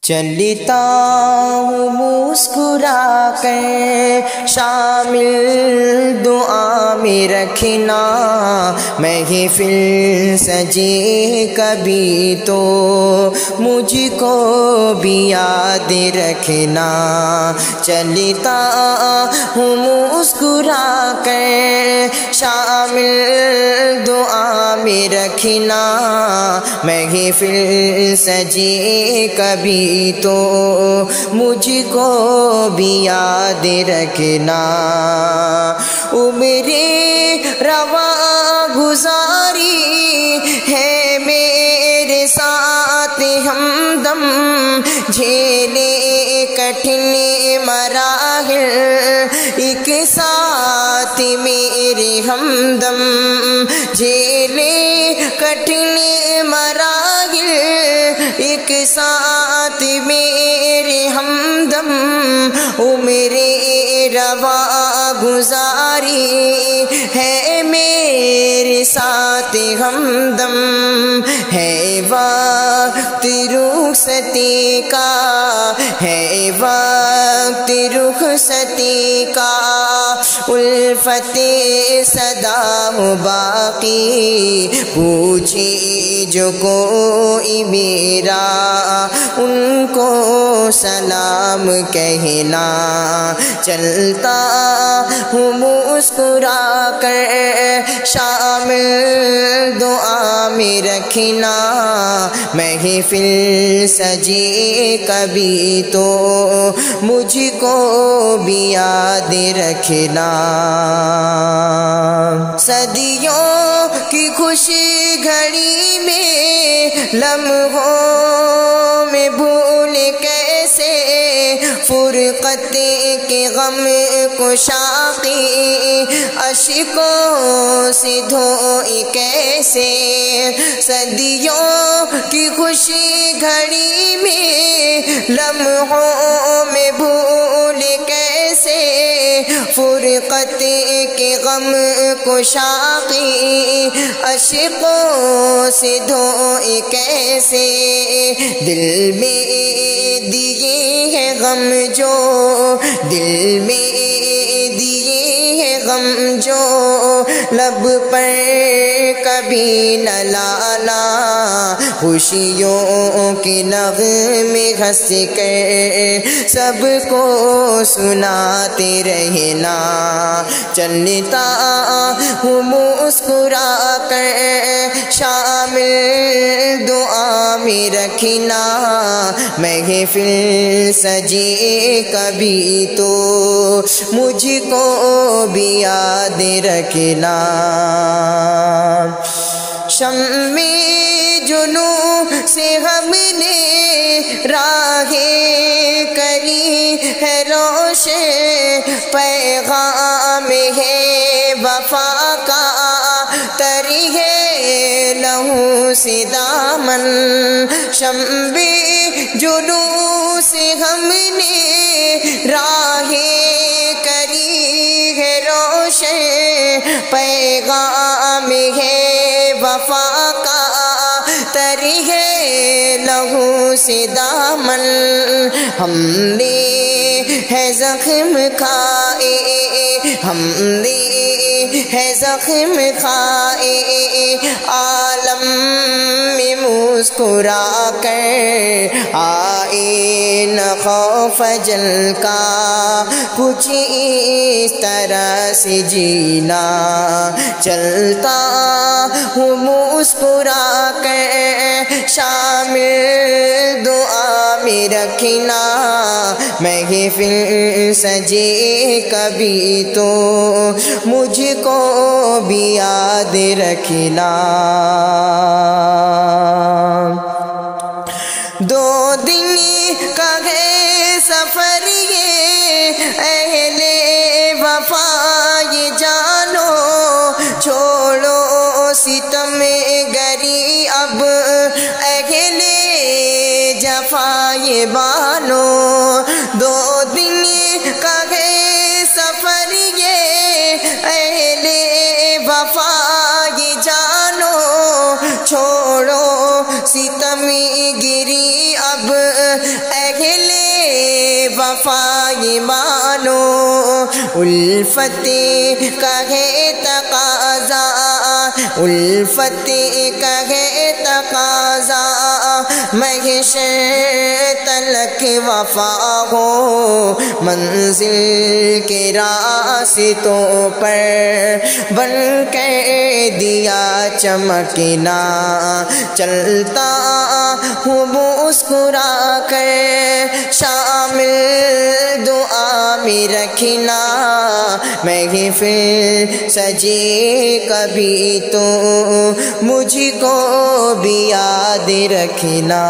چلتا ہوں مسکرا کر شامل دعا میں رکھنا، محفل سجے کبھی تو مجھ کو بھی یاد رکھنا۔ چلتا ہوں مسکرا کر شامل دعا میں رکھنا، محفل سجے کبھی تو مجھ کو بھی یاد رکھنا۔ عمر رواں گزاری ہے میرے ساتھ ہمدم، جھیلے کٹھن مراحل ایک ساتھ میرے ہمدم، جھیلے کٹھن مراحل ایک ساتھ میرے ہمدم، عمر رواں گزاری ہے میرے ساتھ ہمدم، ہے وقت رخصتی کا، ہے وقت رخصتی کا، الفت صدا ہو باقی، پوچھے جو کوئی میرا ان کو سلام کہنا۔ چلتا ہوں مسکرا کر شامل دعا میں رکھنا، محفل سجے کبھی تو مجھ کو بھی یاد رکھنا۔ صدیوں کی خوشی گھڑی میں لمحوں میں بھول کیسے، فرقت کے غم کو شاقی اشکوں سے دھوئے کیسے، صدیوں کی خوشی گھڑی میں لمحوں میں بھول کیسے، فرقت کے غم کو شاقی اشکوں سے دھوئے کیسے، دل میں دیے ہے غم جو، دل میں دیے ہے غم جو، لب پر کبھی نہ لانا، خوشیوں کے نغمے ہنس کر سب کو سناتے رہنا۔ چلتا ہوں مسکرا کر شامل دعا میں رکھنا، محفل سجے کبھی تو مجھ کو بھی یاد رکھنا۔ شمع جنوں سے ہم نے راہیں کری ہے روشن، پیغام ہے وفا کا تری ہے لہو سے دامن، شمع جنوں سے ہم نے راہیں کری ہے روشن، پیغام ہے وفا کا تری ہے لہو سے دامن، ہم نے ہے زخم کھائے، ہم نے ہے زخم کھائے، عالم میں مسکرا کر آئے نہ خوف جل کا، کچھ اس طرح سے جینا۔ چلتا ہوں مسکرا کر شامل دعا میں رکھنا، محفل سجے کبھی تو مجھ کو بھی یاد رکھنا۔ دو دن کا ہے سفر یہ اہل وفا یہ جانو، چھوڑو ستم گری اب اہل جفا یہ بانو، دو دن کا ہے سفر یہ اہل وفا یہ جانو، چھوڑو ستم گری اب وفا یہ مانو، الفت کا ہے تقاضا، الفت کا ہے تقاضا، محشر تلک وفا ہو، منزل کے راستوں پر بن کے دیا چمکنا، چلتا ہوں مسکرا کر، شامل دعا میں رکھنا، محفل سجے کبھی تو مجھ کو بھی یاد رکھنا۔